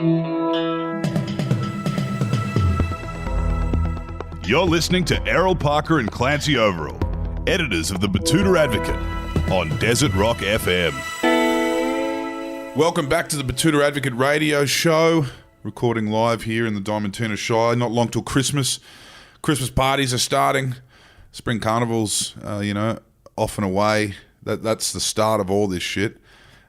You're listening to Errol Parker and Clancy Overall, editors of the Betoota Advocate on Desert Rock FM. Welcome back to the Betoota Advocate radio show, recording live here in the Diamantina Shire. Not long till Christmas. Christmas parties are starting. Spring carnivals, off and away. That's the start of all this shit,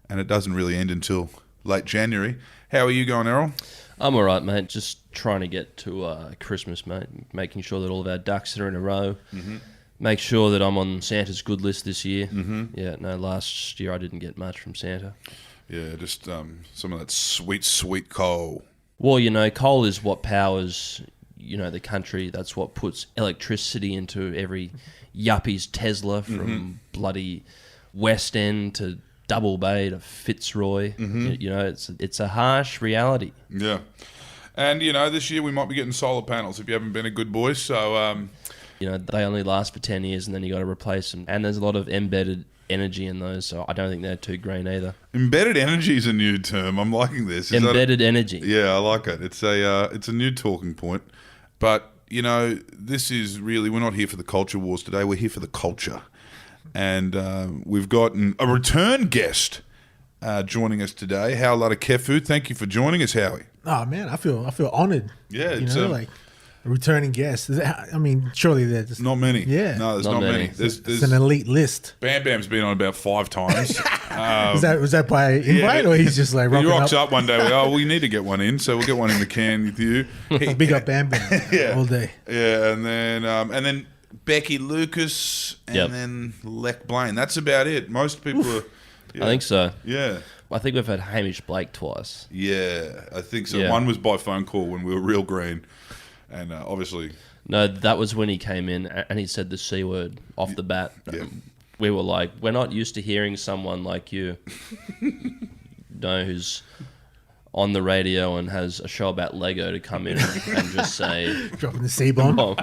and it doesn't really end until late January. How are you going, Errol? I'm all right, mate. Just trying to get to Christmas, mate. Making sure that all of our ducks are in a row. Mm-hmm. Make sure that I'm on Santa's good list this year. Mm-hmm. Yeah, no, last year I didn't get much from Santa. Yeah, just some of that sweet, sweet coal. Well, coal is what powers, the country. That's what puts electricity into every yuppie's Tesla from bloody West End to Double Bay to Fitzroy. Mm-hmm. It's a harsh reality. Yeah. And, this year we might be getting solar panels if you haven't been a good boy. So, they only last for 10 years and then you got to replace them. And there's a lot of embedded energy in those, so I don't think they're too green either. Embedded energy is a new term. I'm liking this. Embedded energy. Yeah, I like it. It's a new talking point. But, this is really, we're not here for the culture wars today. We're here for the culture. And we've got a return guest joining us today, Hau Latukefu. Thank you for joining us, Hauie. Oh man, I feel honoured. Yeah, it's like a returning guest. I mean, surely there's not many. Yeah, no, there's not many. There's an elite list. Bam Bam's been on about 5 times. Was that by invite or he's just like rocking he rocks up one day? We need to get one in, so we'll get one in the can with you. Big up Bam Bam all day. Yeah, and then Becky Lucas and then Lek Blaine. That's about it. Most people are. Yeah. I think so. Yeah. I think we've had Hamish Blake twice. Yeah, I think so. Yeah. One was by phone call when we were real green, and obviously. No, that was when he came in and he said the C word off the bat. Yeah. We were like, we're not used to hearing someone like you, who's on the radio and has a show about Lego to come in and just say, dropping the C-bomb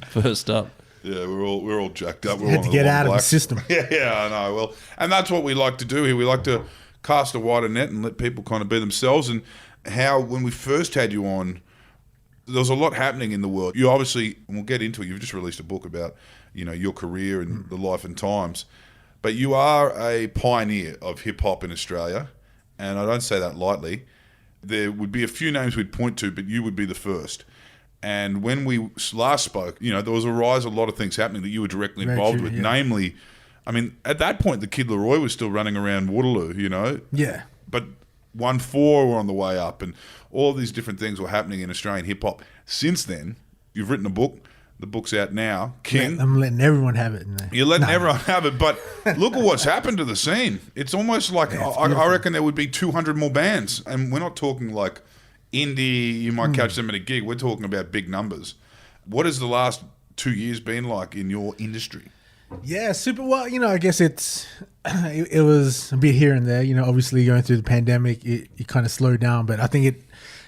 first up. Yeah, we're all jacked up. We had to get out of the system. Yeah, I know. Well, and that's what we like to do here. We like to cast a wider net and let people kind of be themselves. And how, when we first had you on, there was a lot happening in the world. You obviously, and we'll get into it, you've just released a book about, your career and the life and times. But you are a pioneer of hip-hop in Australia, and I don't say that lightly. There would be a few names we'd point to, but you would be the first. And when we last spoke, there was a rise of a lot of things happening that you were directly involved with. Yeah. Namely, I mean, at that point, the Kid Laroi was still running around Waterloo, Yeah. But OneFour were on the way up, and all these different things were happening in Australian hip-hop. Since then, you've written a book. The book's out now. King. I'm letting everyone have it. You're letting everyone have it, but look at what's happened to the scene. It's almost like, I reckon there would be 200 more bands. And we're not talking like indie, you might catch them at a gig. We're talking about big numbers. What has the last 2 years been like in your industry? Yeah, super well. I guess it was a bit here and there. Obviously going through the pandemic, it kind of slowed down. But I think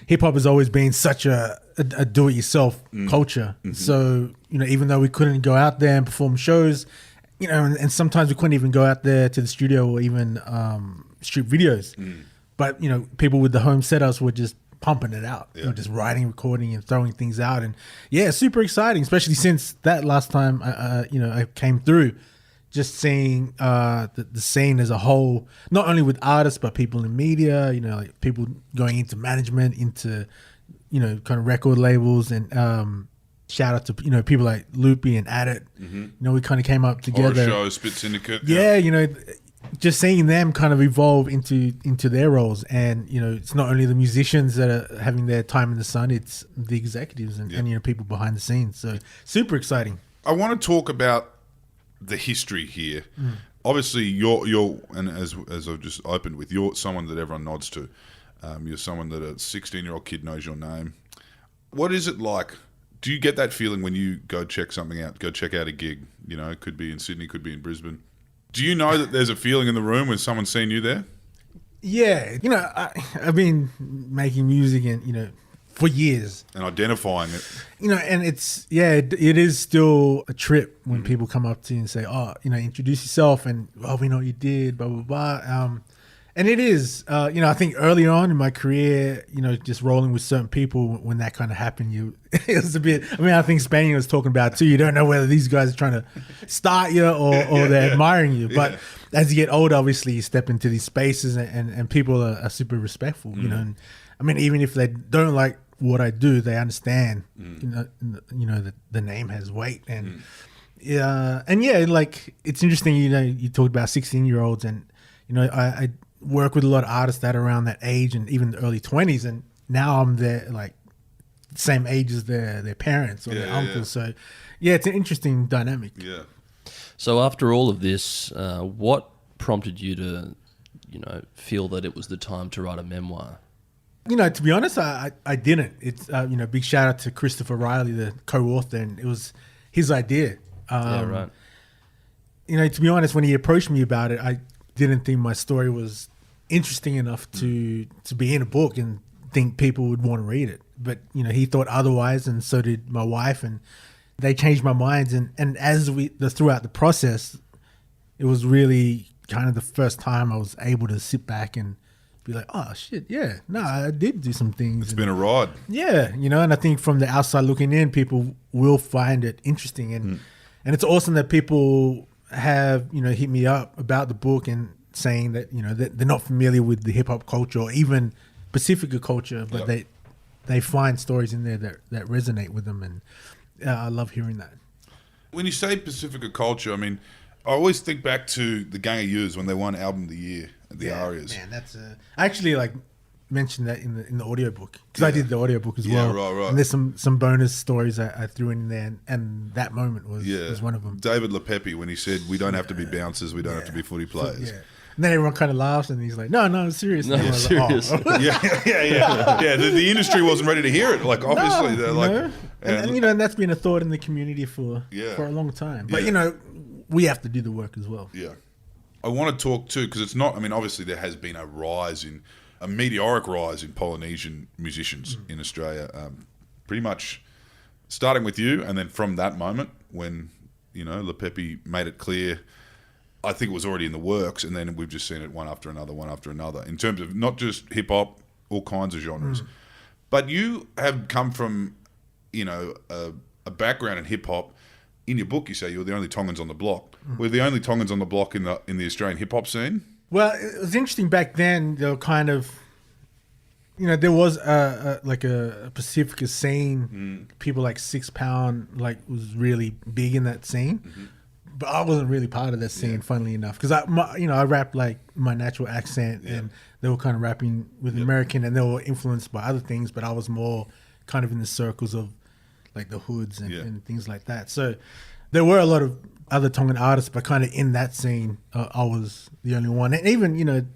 hip hop has always been such a do-it-yourself culture. Mm-hmm. So even though we couldn't go out there and perform shows, and sometimes we couldn't even go out there to the studio or even shoot videos. But people with the home setups were just pumping it out, just writing, recording, and throwing things out, and super exciting, especially since that last time I came through. Just seeing the scene as a whole, not only with artists but people in media, like people going into management, into kind of record labels, and shout out to people like Loopy and Adit. Mm-hmm. We kind of came up together. Horror Show, Spit Syndicate. Yeah, just seeing them kind of evolve into their roles, and it's not only the musicians that are having their time in the sun, it's the executives and people behind the scenes. So super exciting. I want to talk about the history here. Obviously, you're and as I've just opened with, you're someone that everyone nods to. You're someone that a 16-year-old kid knows your name. What is it like? Do you get that feeling when you go check something out, go check out a gig? It could be in Sydney, could be in Brisbane. Do you know that there's a feeling in the room when someone's seen you there? Yeah, I've been making music and for years and identifying it. And it is still a trip when people come up to you and say, "Oh, introduce yourself," and we know what you did, blah blah blah. And it is, I think early on in my career, just rolling with certain people when that kind of happened, it was a bit, I think Spaniard was talking about too. You don't know whether these guys are trying to start you or they're admiring you. But as you get older, obviously you step into these spaces and people are super respectful, And, even if they don't like what I do, they understand, that the name has weight. And it's interesting, you talked about 16-year-olds and, I work with a lot of artists that are around that age and even the early 20s, and now I'm their same age as their parents or their uncles. So it's an interesting dynamic. So after all of this, what prompted you to feel that it was the time to write a memoir? To be honest, I didn't. It's big shout out to Christopher Riley, the co-author, and it was his idea. Right. To be honest, when he approached me about it, I didn't think my story was interesting enough to be in a book and think people would want to read it. But he thought otherwise, and so did my wife, and they changed my minds. And as throughout the process, it was really kind of the first time I was able to sit back and be like, oh shit, yeah, no, I did do some things. It's been a ride. Yeah, and I think from the outside looking in, people will find it interesting, and it's awesome that people have hit me up about the book and saying that that they're not familiar with the hip hop culture or even Pacifica culture, but they find stories in there that resonate with them, and I love hearing that. When you say Pacifica culture, I always think back to the Gang of Youths when they won Album of the Year at the Arias. Man, that's I actually mentioned that in the audiobook because I did the audiobook as well. Right. And there's some bonus stories I threw in there, and that moment was one of them. David LaPepe, when he said, "We don't have to be bouncers, we don't have to be footy players." Yeah. And then everyone kind of laughs, and he's like, "No, I'm serious." No, I'm serious. Like, oh. Yeah. The industry wasn't ready to hear it. Like, obviously, they're like, and that's been a thought in the community for a long time. But we have to do the work as well. Yeah, I want to talk too because it's not. Obviously, there has been a meteoric rise in Polynesian musicians in Australia. Pretty much starting with you, and then from that moment when LaPepe made it clear. I think it was already in the works, and then we've just seen it one after another, in terms of not just hip-hop, all kinds of genres. But you have come from, a background in hip-hop. In your book, you say you're the only Tongans on the block. We're the only Tongans on the block in the Australian hip-hop scene. Well, it was interesting back then. They were kind of, there was a Pacifica scene. People like 6 Pound was really big in that scene. But I wasn't really part of that scene, funnily enough, because I rap my natural accent, and they were kind of rapping with American, and they were influenced by other things. But I was more kind of in the circles of the hoods and things like that. So there were a lot of other Tongan artists, but kind of in that scene, I was the only one. And even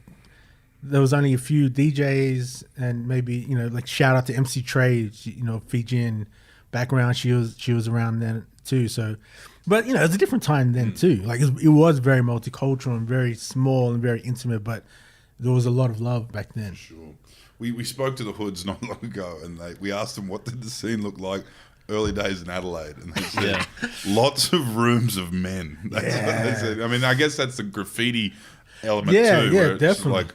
there was only a few DJs, and maybe shout out to MC Trey, Fijian background. She was around then too. So. But, it was a different time then, too. It was very multicultural and very small and very intimate, but there was a lot of love back then. Sure. We spoke to the hoods not long ago, and we asked them what did the scene look like early days in Adelaide, and they said lots of rooms of men. That's what they said. I guess that's the graffiti element too. Yeah, where it's definitely.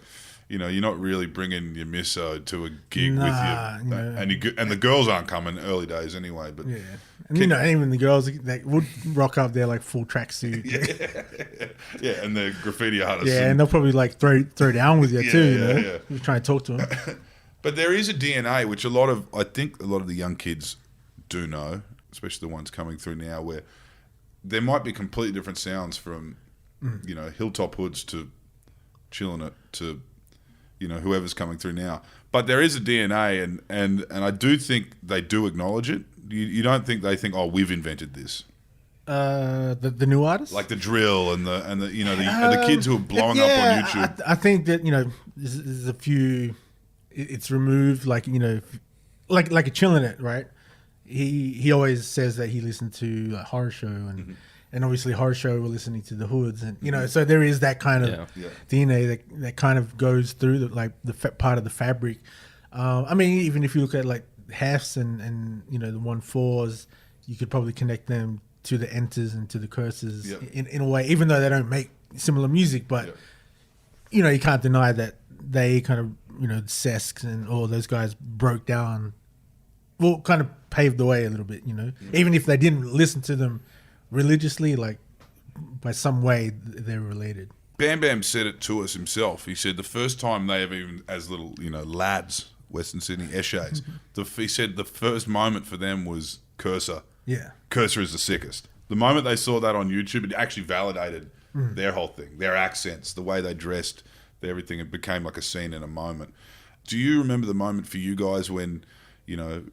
You're not really bringing your misso to a gig with you, and the girls aren't coming early days anyway. But and even the girls that would rock up there full tracksuit. And the graffiti artists. Yeah, and they'll probably throw down with you too. You're trying to talk to them. But there is a DNA which I think a lot of the young kids do know, especially the ones coming through now, where there might be completely different sounds from hilltop hoods to chilling it to whoever's coming through now. But there is a DNA, and I do think they do acknowledge it. You don't think they think, oh, we've invented this? The new artists, like the drill and the kids who are blowing up on YouTube. I think that there's a few. It's removed, like a chilling it, right? He always says that he listened to Horror Show and obviously Horror Show were listening to the hoods, and so there is that kind of DNA that kind of goes through the part of the fabric. Even if you look at Hefs and the OneFours, you could probably connect them to the Enters and to the Curses in a way, even though they don't make similar music, but you know, you can't deny that they kind of, you know, Sesks and all those guys broke down, well, kind of paved the way a little bit, you know. Even if they didn't listen to them religiously, like by some way they're related. Bam Bam said it to us himself. He said the first time they ever, even as little, you know, lads, Western Sydney Eshays, he said the first moment for them was Cursor. Yeah. Cursor is the sickest. The moment they saw that on YouTube, it actually validated their whole thing, their accents, the way they dressed, everything. It became like a scene in a moment. Do you remember the moment for you guys when, you know,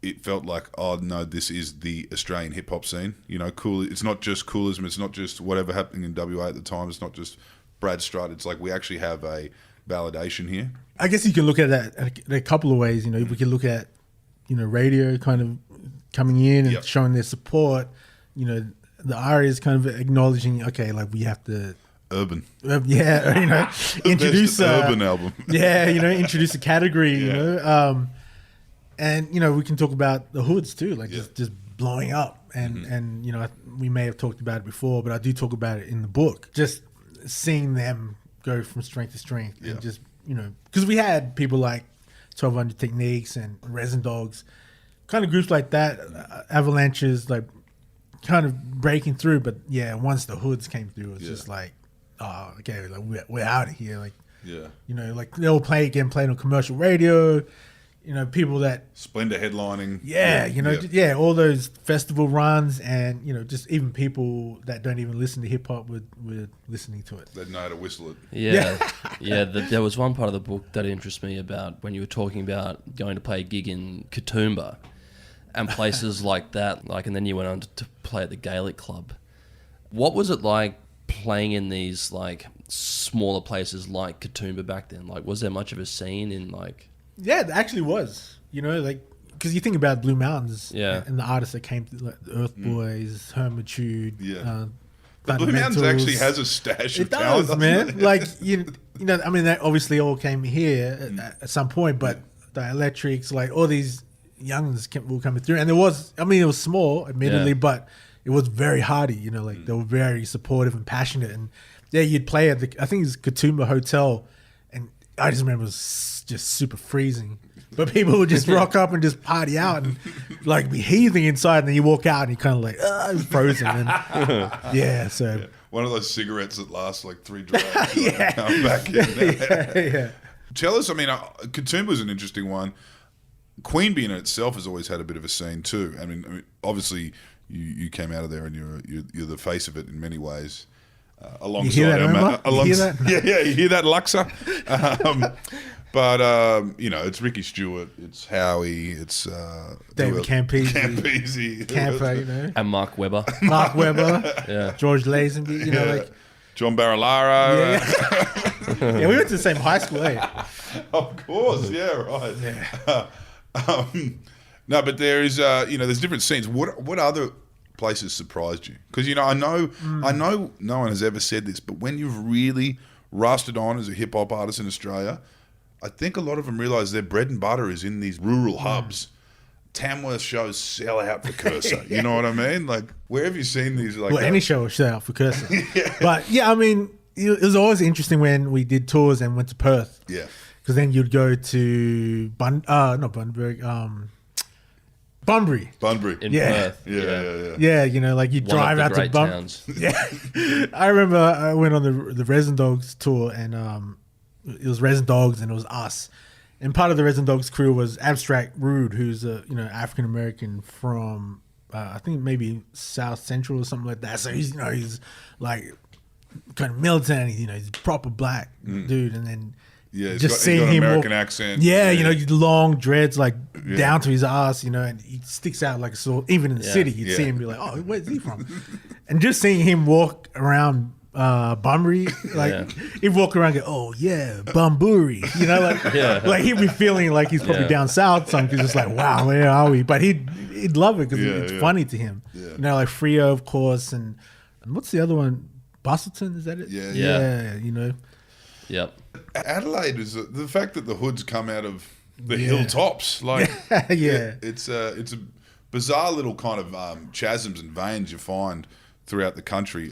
it felt like, oh no, this is the Australian hip hop scene? You know, cool. It's not just coolism. It's not just whatever happening in WA at the time. It's not just Brad Strutt. It's like we actually have a validation here. I guess you can look at that a couple of ways. You know, we can look at, you know, radio kind of coming in and showing their support. You know, the ARIA is kind of acknowledging, okay, like we have to Urban. Yeah, you know, introduce urban album. Yeah, you know, introduce a category, you know. And, you know, we can talk about the hoods too, like just blowing up. And you know, we may have talked about it before, but I do talk about it in the book. Just seeing them go from strength to strength. And just, you know, because we had people like 1200 Techniques and Resin Dogs, kind of groups like that, Avalanches, like kind of breaking through. But yeah, once the hoods came through, it's just like, oh, okay, like we're out of here. Like, you know, like they'll played on commercial radio. You know, people that Splendor headlining. You know, all those festival runs, and you know, just even people that don't even listen to hip hop were listening to it. They'd know how to whistle it. There was one part of the book that interests me about when you were talking about going to play a gig in Katoomba and places like that, like, and then you went on to play at the Gaelic Club. What was it like playing in these like smaller places like Katoomba back then? Like, was there much of a scene in like? Yeah, there actually was. You know, like, because you think about Blue Mountains and the artists that came through, like the Earth Boys, Hermitude. But Blue Mountains actually has a stash of talent. It does, man. Like, you know, I mean, they obviously all came here at some point, but the Electrics, like all these youngs were coming through. And there was, I mean, it was small, admittedly, but it was very hearty, you know, like they were very supportive and passionate. And you'd play at I think it was Katoomba Hotel, and I just remember it was just super freezing, but people would just rock up and just party out and like be heaving inside, and then you walk out and you're kind of like, it's frozen. And one of those cigarettes that last like 3 drags. Come back in. Tell us, I mean, Katoomba is an interesting one. Queanbeyan in itself has always had a bit of a scene too. I mean obviously you came out of there and you're the face of it in many ways. Alongside you hear that? You hear that, Luxa? But you know, it's Ricky Stewart, it's Hauie, it's David Campese, Camper, you know, and Mark Webber, George Lazenby, you know, like John Barilaro. Yeah, we went to the same high school, Of course, right. No, but there is, you know, there's different scenes. What other places surprised you? Because, you know, I know no one has ever said this, but when you've really rusted on as a hip hop artist in Australia, I think a lot of them realise their bread and butter is in these rural hubs. Tamworth shows sell out for Cursor. You know what I mean? Like, where have you seen these? Like, any show will sell out for Cursor. But yeah, I mean, it was always interesting when we did tours and went to Perth. Yeah. Because then you'd go to Bunbury in Perth. Yeah, you know, like you drive out to Bunbury. Yeah, I remember I went on the Resin Dogs tour, and it was Resin Dogs and it was us, and part of the Resin Dogs crew was Abstract Rude, who's a African American from I think maybe South Central or something like that. So he's like kind of militant, he's proper black dude, and then. Yeah, just he's got an him American accent. Yeah, you know, long dreads like down to his ass, you know, and he sticks out like a sword. Even in the city, you'd see him be like, "Oh, where's he from?" And just seeing him walk around Bunbury, like he'd walk around, and go, "Oh yeah, Bunbury," you know, like he'd be feeling like he's probably down south. Something just like, "Wow, where are we?" But he'd love it because it's funny to him. Yeah. You know, like Frio, of course, and what's the other one? Bustleton, is that it? Yeah, you know. Yep. Adelaide is the fact that the hoods come out of the hilltops, like it's a bizarre little kind of chasms and veins you find throughout the country.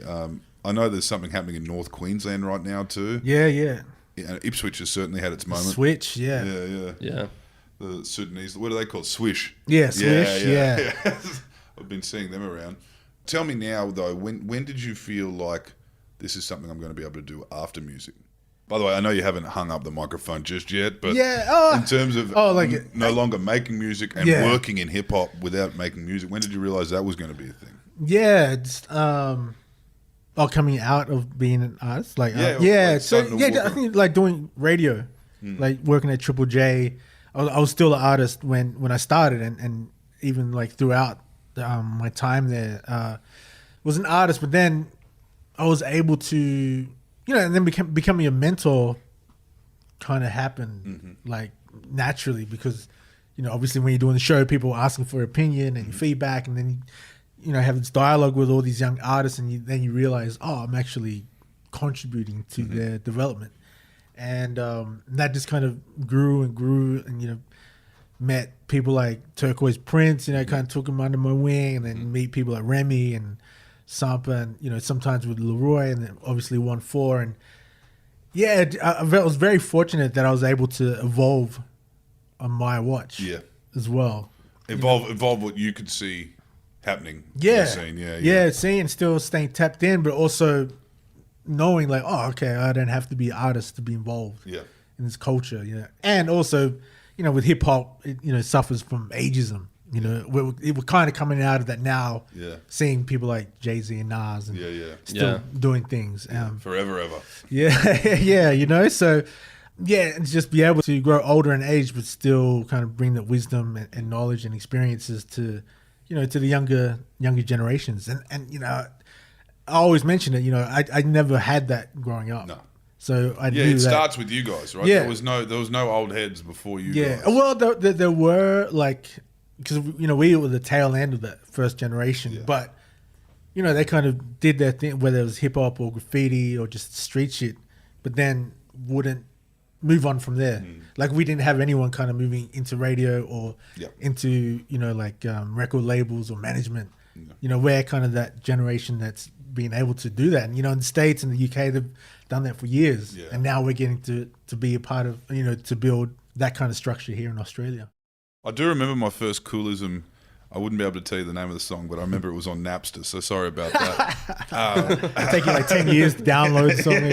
I know there's something happening in North Queensland right now too. Yeah. Ipswich has certainly had its moment. Switch, yeah. Yeah. The Sudanese, what do they call it? Swish. Yeah, Swish, yeah. I've been seeing them around. Tell me now, though, when did you feel like this is something I'm going to be able to do after music? By the way, I know you haven't hung up the microphone just yet, but in terms of no longer making music and working in hip-hop without making music, when did you realise that was going to be a thing? Yeah, it's, coming out of being an artist. I think like doing radio, like working at Triple J. I was still an artist when I started, and even like throughout my time there, was an artist. But then I was able to, and then becoming a mentor kind of happened like naturally, because obviously when you're doing the show, people are asking for opinion and feedback, and then you have this dialogue with all these young artists, and then you realize, I'm actually contributing to their development. And that just kind of grew, and met people like Turquoise Prince, kind of took him under my wing, and then meet people like Remy and Sampa, and sometimes with Laroi, and then obviously OneFour. And I was very fortunate that I was able to evolve on my watch as well. Evolve what you could see happening in the scene. Seeing, still staying tapped in, but also knowing like, I don't have to be an artist to be involved in this culture, and also, with hip hop, it suffers from ageism. We're kind of coming out of that now. Seeing people like Jay-Z and Nas and still doing things. Forever ever. So and just be able to grow older in age, but still kind of bring that wisdom and knowledge and experiences to to the younger generations. And I always mention it. I never had that growing up. No. So I knew it that starts with you guys, right? Yeah. There was no old heads before you guys. Well, there were, like, because we were the tail end of that first generation, but they kind of did their thing, whether it was hip hop or graffiti or just street shit, but then wouldn't move on from there. Like, we didn't have anyone kind of moving into radio or into record labels or management. We're kind of that generation that's been able to do that. And in the States and the UK, they've done that for years, and now we're getting to be a part of to build that kind of structure here in Australia. I do remember my first coolism. I wouldn't be able to tell you the name of the song, but I remember it was on Napster, so sorry about that. It'll take you like 10 years to download something.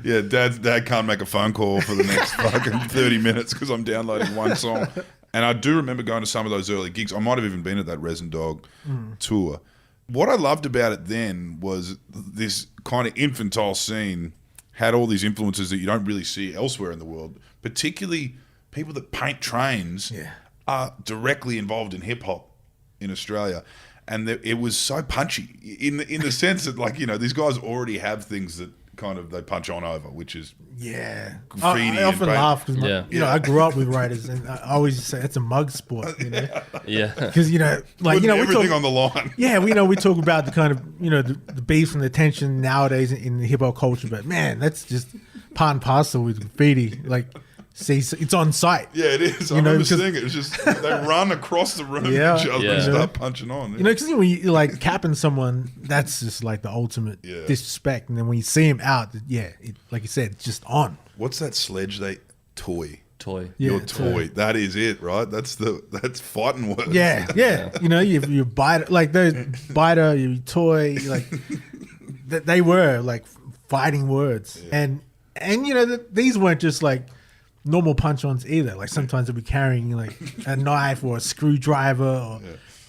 Yeah. Dad can't make a phone call for the next fucking 30 minutes because I'm downloading one song. And I do remember going to some of those early gigs. I might have even been at that Resin Dog tour. What I loved about it then was this kind of infantile scene had all these influences that you don't really see elsewhere in the world, particularly people that paint trains are directly involved in hip-hop in Australia. And it was so punchy in the sense that, like, these guys already have things that kind of they punch on over, which is graffiti. I often laugh because I grew up with writers, and I always say it's a mug sport. Because everything on the line. We talk about the kind of the beef and the tension nowadays in the hip hop culture, but man, that's just part and parcel with graffiti. Like, see, it's on site. Yeah, it is. I remember seeing it. It was just they run across the room at each other and start punching on. Because when you like capping someone, that's just like the ultimate disrespect. And then when you see him out, like you said, it's just on. What's that sledge Toy. Your toy. That is it, right? That's fighting words. Yeah. You bite like those biter, you toy, like they were like fighting words, and these weren't just like normal punch-ons either. Like, sometimes they'll be carrying like a knife or a screwdriver, or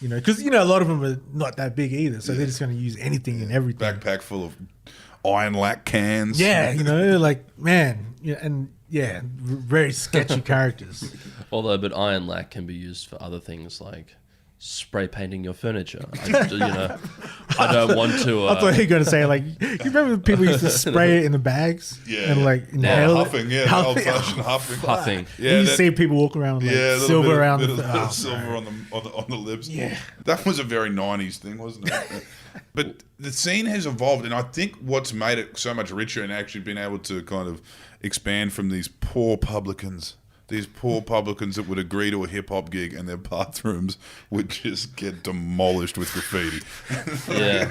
because a lot of them are not that big either, so they're just going to use anything and everything. Backpack full of iron lac cans. Like, man, very sketchy characters. But iron lac can be used for other things like spray painting your furniture. I don't want to. I thought you were going to say, like, you remember people used to spray it in the bags and like inhale huffing, it? Old-fashioned huffing. Yeah, you see people walking around with like silver around the silver on the lips. Yeah, that was a very 90s thing, wasn't it? But the scene has evolved, and I think what's made it so much richer and actually been able to kind of expand from these poor publicans these poor publicans that would agree to a hip hop gig and their bathrooms would just get demolished with graffiti. Yeah.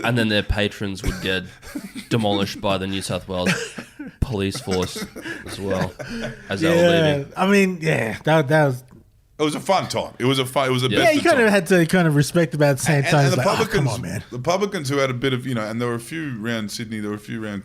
And then their patrons would get demolished by the New South Wales police force as well as they were leaving. I mean, yeah, that was. It was a fun time. It was a Yeah, you kind of had to kind of respect about at the same time. And the like, publicans, come on, man. the publicans who had a bit of, and there were a few around Sydney. There were a few around.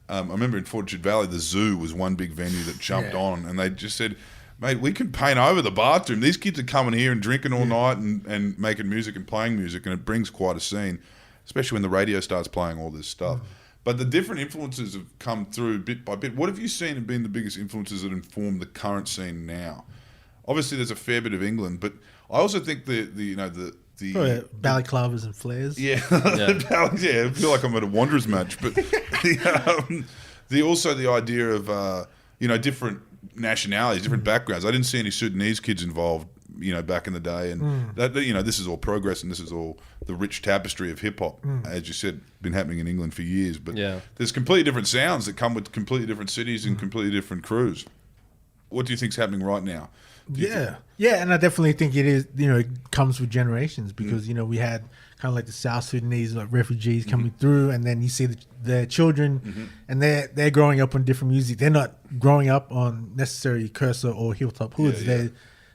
I remember in Fortitude Valley, the zoo was one big venue that jumped on, and they just said, "Mate, we can paint over the bathroom. These kids are coming here and drinking all night and making music and playing music, and it brings quite a scene, especially when the radio starts playing all this stuff." But the different influences have come through bit by bit. What have you seen have been the biggest influences that inform the current scene now? Obviously, there's a fair bit of England, but I also think the balaclavas and flares. Yeah, I feel like I'm at a Wanderers match, but the idea of different nationalities, different backgrounds. I didn't see any Sudanese kids involved, back in the day, and that this is all progress, and this is all the rich tapestry of hip hop, as you said, been happening in England for years. But there's completely different sounds that come with completely different cities and completely different crews. What do you think's happening right now? Yeah, and I definitely think it is. It comes with generations because we had kind of like the South Sudanese like refugees coming through, and then you see the children, and they're growing up on different music. They're not growing up on necessarily Cursor or Hilltop Hoods. They're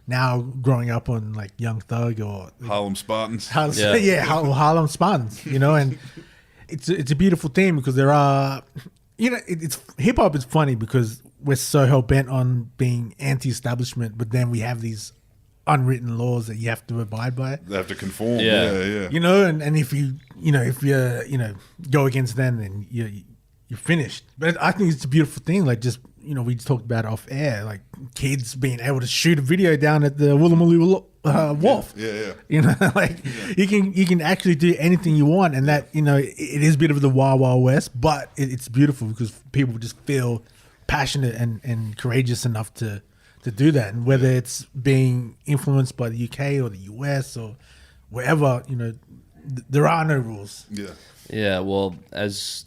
now growing up on like Young Thug or Harlem Spartans. Harlem Spartans. And it's a beautiful thing because there are, it's hip hop is funny because we're so hell bent on being anti-establishment, but then we have these unwritten laws that you have to abide by. They have to conform. Yeah. And if you go against them, then you're finished. But I think it's a beautiful thing. Like just we just talked about off air, like kids being able to shoot a video down at the Woolloomooloo wharf. You can actually do anything you want, and that it is a bit of the Wild Wild West, but it's beautiful because people just feel passionate and courageous enough to do that, and whether it's being influenced by the UK or the US or wherever, there are no rules. Well, as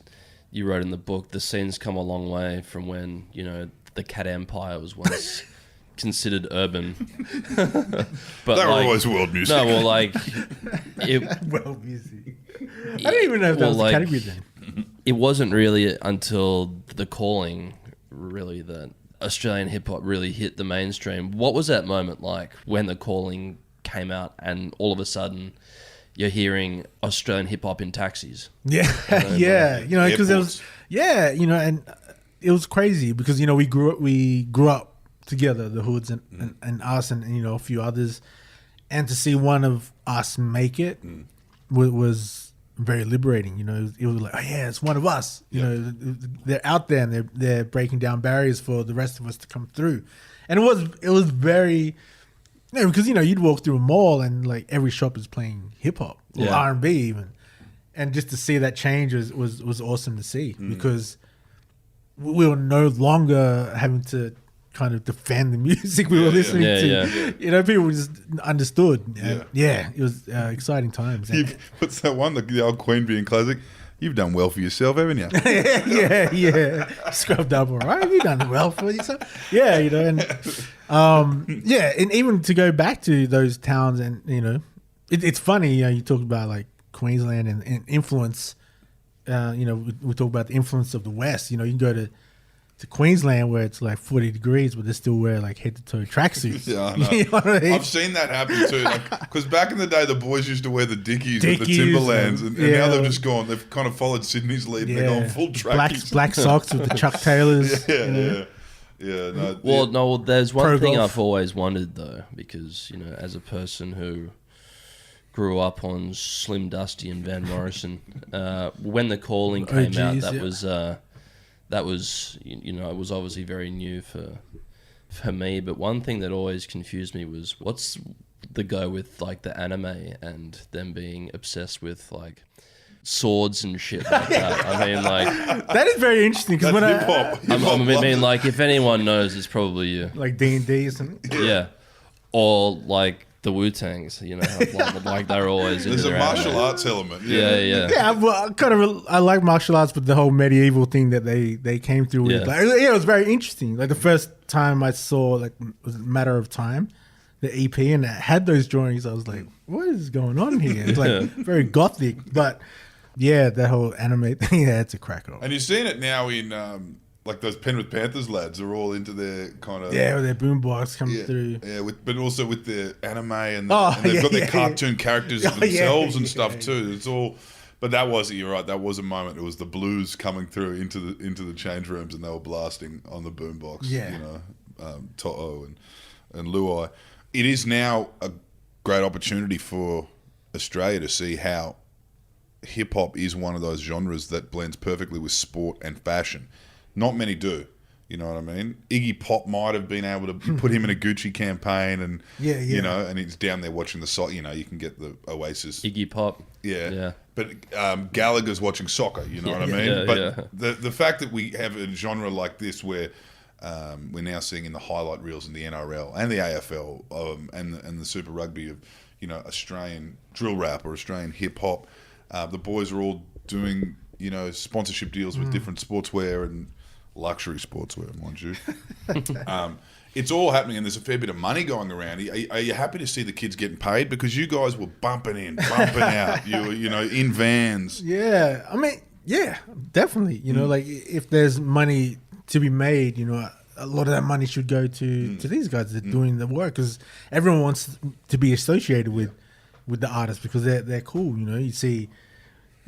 you wrote in the book, the scene's come a long way from when the Cat Empire was once considered urban. But they were always world music. No, well, world music. I don't even know if that was a category then. It wasn't really until The Calling really that Australian hip hop really hit the mainstream. What was that moment like when The Calling came out and all of a sudden you're hearing Australian hip hop in taxis? Because it was and it was crazy because we grew up together, the Hoods and us and a few others, and to see one of us make it was very liberating. It was like, oh yeah, it's one of us. They're out there and they're breaking down barriers for the rest of us to come through. And it was very, because you'd walk through a mall and like every shop is playing hip hop or R&B even, and just to see that change was awesome to see because we were no longer having to kind of defend the music we were listening to. People just understood. It was exciting times. What's that one? The old Queanbeyan classic. You've done well for yourself, haven't you? yeah. Scrubbed up all right. You've done well for yourself. And even to go back to those towns and it's funny. You talk about like Queensland and influence. We talk about the influence of the West. You can go to Queensland where it's like 40 degrees, but they still wear like head to toe tracksuits. I know. I've seen that happen too. Because back in the day, the boys used to wear the Dickies with the Timberlands, and now they've just gone. They've kind of followed Sydney's lead. And they're going full trackies, black socks with the Chuck Taylors. Well, there's one thing I've always wondered though, because as a person who grew up on Slim Dusty and Van Morrison, when The Calling came out, that was it was obviously very new for me. But one thing that always confused me was what's the go with like the anime and them being obsessed with like swords and shit like that. I mean, like that is very interesting because when I mean, like if anyone knows, it's probably you. Like D&D or something. Yeah, or like the Wu-Tangs, like they're always There's into a their martial anime. arts element. Yeah, well, I like martial arts, but the whole medieval thing that they came through with, it was very interesting. Like the first time I saw, like, was it Matter of Time, the EP, and it had those drawings. I was like, what is going on here? It's like very gothic, but yeah, that whole anime thing, yeah, it's a cracker. And you're seeing it now in like those Penrith Panthers lads are all into their kind of with their boombox coming through. Yeah, but also with the anime and they've got their cartoon characters themselves and stuff too. It's all, but you're right. That was a moment. It was the blues coming through into the change rooms, and they were blasting on the boombox. Yeah, To'o and Luai. It is now a great opportunity for Australia to see how hip hop is one of those genres that blends perfectly with sport and fashion. Not many do. You know what I mean? Iggy Pop might have been able to put him in a Gucci campaign, and and he's down there watching the soccer. You can get the Oasis. Iggy Pop. Yeah. But Gallagher's watching soccer. You know what I mean? The fact that we have a genre like this where we're now seeing in the highlight reels in the NRL and the AFL and the Super Rugby of Australian drill rap or Australian hip hop, the boys are all doing sponsorship deals with different sportswear and luxury sportswear, mind you. It's all happening, and there's a fair bit of money going around. Are you happy to see the kids getting paid? Because you guys were bumping in, bumping out, in vans. Yeah, I mean, yeah, definitely. Like if there's money to be made, a lot of that money should go to these guys that are doing the work, because everyone wants to be associated with the artists because they're cool. You see,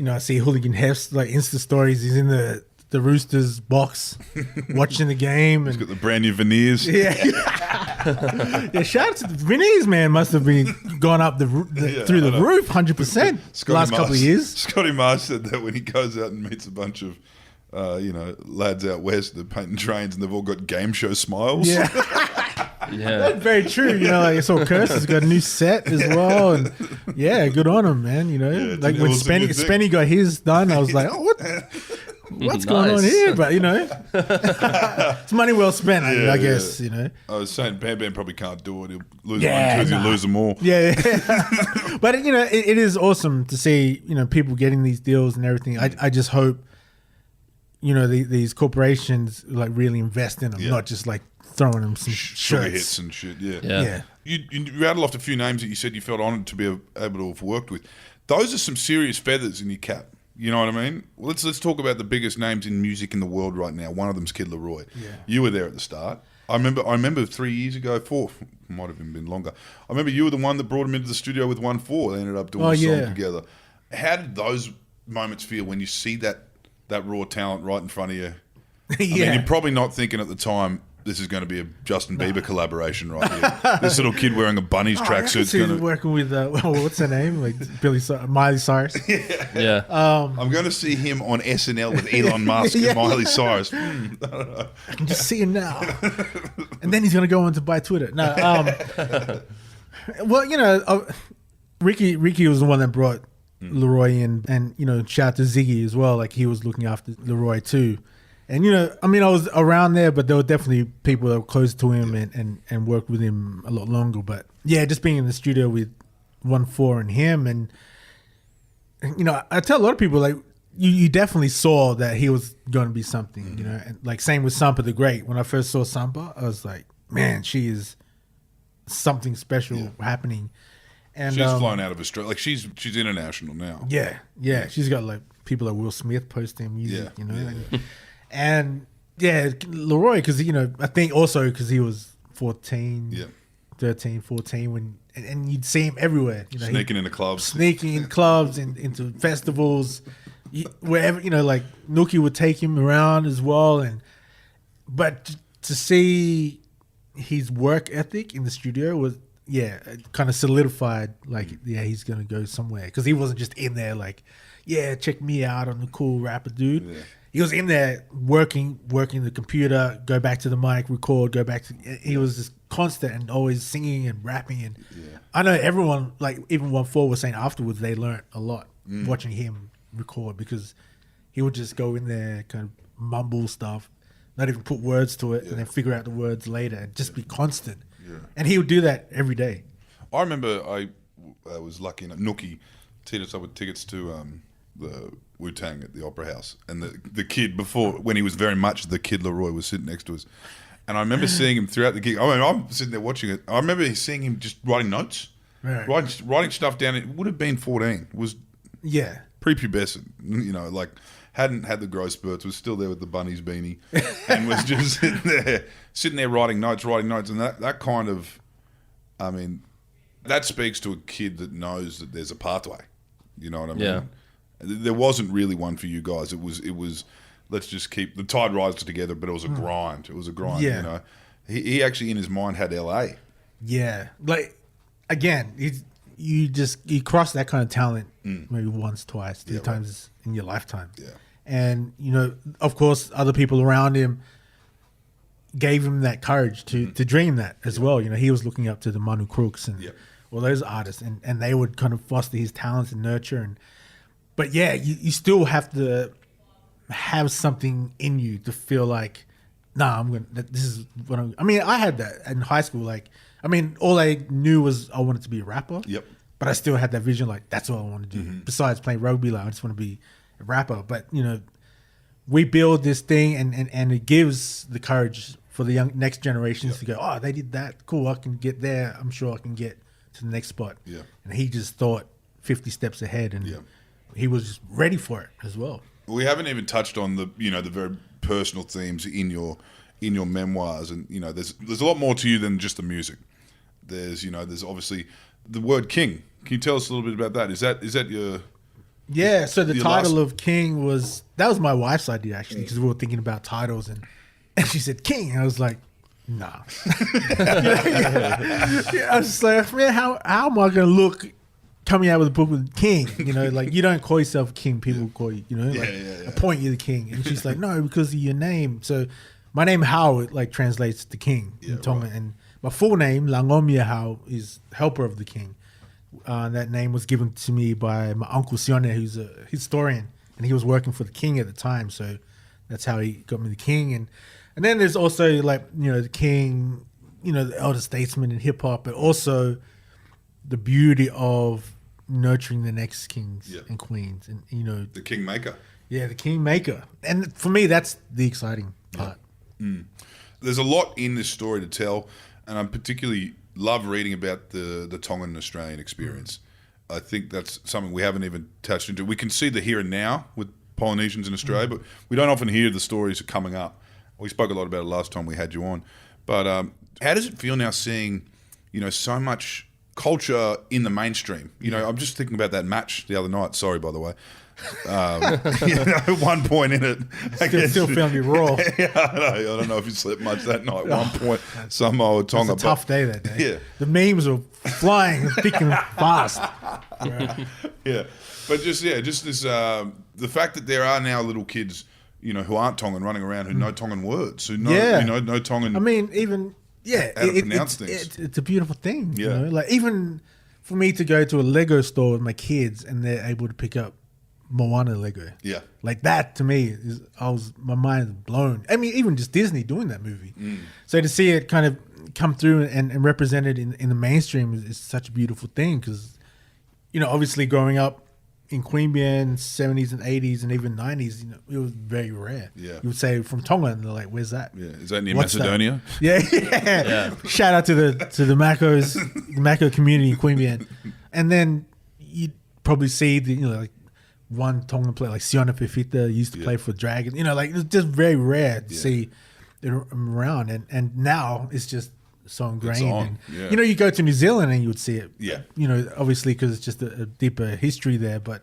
I see Hooligan Hef's like Insta stories. He's in the Roosters box watching the game. He's got the brand new veneers. Yeah. Shout out to the veneers, man. Must have been gone up through the roof 100% last couple of years. Scotty Marsh said that when he goes out and meets a bunch of lads out west, they're painting trains and they've all got game show smiles. Yeah. That's very true. I saw Curse has got a new set as well, and good on him, man. Like when Spenny got his done, I was like, oh, what's going on here? But it's money well spent, I guess. I was saying Bam probably can't do it. He'll lose one because he'll lose them all. Yeah. But it is awesome to see people getting these deals and everything. I just hope these corporations like really invest in them, not just like throwing them some sugar shirts. hits and shit. Yeah. You rattled off a few names that you said you felt honoured to be able to have worked with. Those are some serious feathers in your cap. You know what I mean? Well, let's talk about the biggest names in music in the world right now. One of them's Kid Laroi. Yeah. You were there at the start. I remember 3 years ago, 4, might have even been longer. I remember you were the one that brought him into the studio with OneFour. They ended up doing a song together. How did those moments feel when you see that raw talent right in front of you? I mean, you're probably not thinking at the time, this is going to be a Justin Bieber collaboration right here. This little kid wearing a Bunnies tracksuit's going to... working with, what's her name? Like Miley Cyrus. Yeah. I'm going to see him on SNL with Elon Musk and Miley Cyrus. I don't know. I can just see him now. And then he's going to go on to buy Twitter. No. Well, Ricky was the one that brought Laroi in, and shout out to Ziggy as well. Like he was looking after Laroi too. And I was around there, but there were definitely people that were close to him and worked with him a lot longer. But yeah, just being in the studio with OneFour and him, and I tell a lot of people like you definitely saw that he was going to be something. And like same with Sampa The Great. When I first saw Sampa, I was like, man, she is something special happening. And she's flown out of Australia. Like she's international now. Yeah. She's got like people like Will Smith posting music. And Laroi, because I think also because he was 13, 14 when, and you'd see him everywhere. Sneaking into clubs, and into festivals, wherever. Like Nookie would take him around as well, but to see his work ethic in the studio was it kind of solidified. Like he's gonna go somewhere, because he wasn't just in there like check me out, I'm the cool rapper dude. Yeah. He was in there working the computer, go back to the mic, record, go back to... He was just constant and always singing and rapping. And I know everyone, like even OneFour was saying afterwards, they learned a lot watching him record, because he would just go in there, kind of mumble stuff, not even put words to it, and then figure out the words later and just be constant. Yeah. And he would do that every day. I remember I was lucky enough. Nookie teed us up with tickets to the Wu-Tang at the Opera House, and the kid before when he was very much the Kid Laroi was sitting next to us, and I remember seeing him throughout the gig. I mean, I'm sitting there watching it. I remember seeing him just writing notes, writing stuff down. It would have been 14. It was prepubescent, like hadn't had the growth spurts. Was still there with the bunnies beanie, and was just sitting there writing notes, and that kind of, I mean, that speaks to a kid that knows that there's a pathway. You know what I mean? Yeah. There wasn't really one for you guys. It was. Let's just keep the tide rises together, but it was a grind. It was a grind. Yeah. He actually in his mind had LA. Yeah, like again, you cross that kind of talent maybe once, twice, three times in your lifetime. Yeah, and of course, other people around him gave him that courage to dream that as well. He was looking up to the Manu Crooks and all those artists, and they would kind of foster his talents and nurture. But yeah, you still have to have something in you to feel like, this is what I mean, I had that in high school. Like, I mean, all I knew was I wanted to be a rapper. Yep. But I still had that vision, like, that's what I want to do. Mm-hmm. Besides playing rugby, like, I just want to be a rapper. But, we build this thing and it gives the courage for the next generations to go, oh, they did that. Cool, I can get there. I'm sure I can get to the next spot. Yeah. And he just thought 50 steps ahead, and he was just ready for it as well. We haven't even touched on the the very personal themes in your memoirs, and there's a lot more to you than just the music. There's there's obviously the word king. Can you tell us a little bit about that? Is that your so the title of king was my wife's idea actually, because we were thinking about titles, and she said king, and I was like, nah. I was just like, man, how am I gonna look coming out with a book with king? Like, you don't call yourself king, people call you, appoint you the king. And she's like, no, because of your name. So my name Hau, it like translates to king in Tongan, and my full name Langomia Hau is helper of the king. That name was given to me by my uncle Sione, who's a historian, and he was working for the king at the time, so that's how he got me the king. And then there's also like the king, the elder statesman in hip hop, but also the beauty of nurturing the next kings and queens, and the kingmaker. Yeah, the kingmaker. And for me, that's the exciting part. There's a lot in this story to tell, and I particularly love reading about the Tongan Australian experience. I think that's something we haven't even touched into. We can see the here and now with Polynesians in Australia, but we don't often hear the stories coming up. We spoke a lot about it last time we had you on. But how does it feel now seeing so much culture in the mainstream? I'm just thinking about that match the other night. Sorry, by the way. One point in it. Still feeling me raw. I don't know if you slept much that night. One point, some old Tonga. It was a tough day that day. Yeah. The memes were flying thick and fast. Yeah. But just this, the fact that there are now little kids, who aren't Tongan running around who know Tongan words, who know, know Tongan. I mean, even how to pronounce things. It's a beautiful thing. Yeah. Like, even for me to go to a Lego store with my kids and they're able to pick up Moana Lego. Yeah. Like, that to me my mind is blown. I mean, even just Disney doing that movie. So to see it kind of come through and represented in the mainstream is such a beautiful thing, because, obviously growing up in Queanbeyan, 70s and 80s and even 90s, it was very rare. Yeah. You would say from Tonga, and they're like, where's that? Yeah. Is that near Macedonia? Yeah. Shout out to the Macos, the Mako community in Queanbeyan. And then you'd probably see like one Tongan player, like Siona Pefita used to play for Dragon. Like, it's just very rare to see it around. And now it's just so ingrained. You go to New Zealand and you would see it. Yeah. Obviously because it's just a deeper history there. But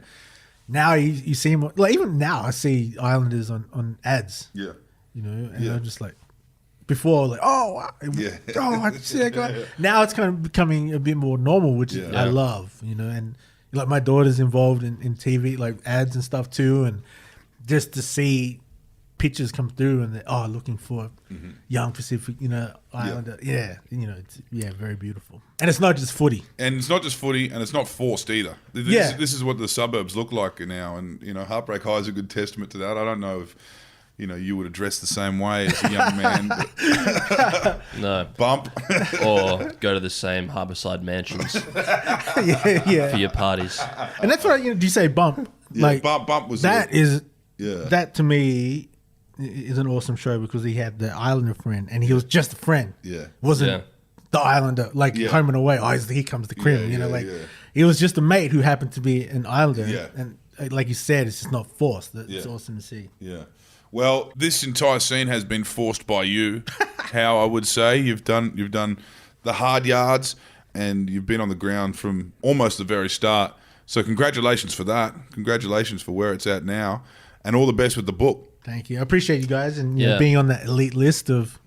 now you see them, like, even now I see Islanders on ads. Yeah. And I'm just like, before, like, I see that guy. Now it's kind of becoming a bit more normal, which I love, and like my daughter's involved in TV, like ads and stuff too, and just to see pictures come through and they're looking for young Pacific, Islander. It's very beautiful. And it's not just footy. And it's not just footy, and it's not forced either. This is what the suburbs look like now, and Heartbreak High is a good testament to that. I don't know if you would address the same way as a young man. No. Bump. Or go to the same harbourside mansions yeah. for your parties. And that's what do you say bump? Yeah, Bump was that to me is an awesome show because he had the Islander friend and he was just a friend. Yeah. Wasn't the Islander home and away. Oh, here comes the cream. He was just a mate who happened to be an Islander. Yeah. And like you said, it's just not forced. It's awesome to see. Yeah. Well, this entire scene has been forced by you. How I would say you've done the hard yards and you've been on the ground from almost the very start. So congratulations for that. Congratulations for where it's at now, and all the best with the book. Thank you. I appreciate you guys and being on that elite list of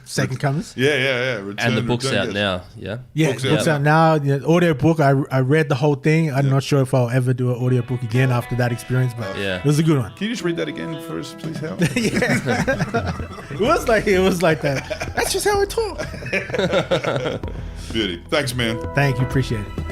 second comers. Yeah. And the book's out now. Yeah. Yeah, book's out now. Audio book. I read the whole thing. I'm not sure if I'll ever do an audio book again after that experience, but it was a good one. Can you just read that again for us, please, Hal? It was like that. That's just how I talk. Beauty. Thanks, man. Thank you. Appreciate it.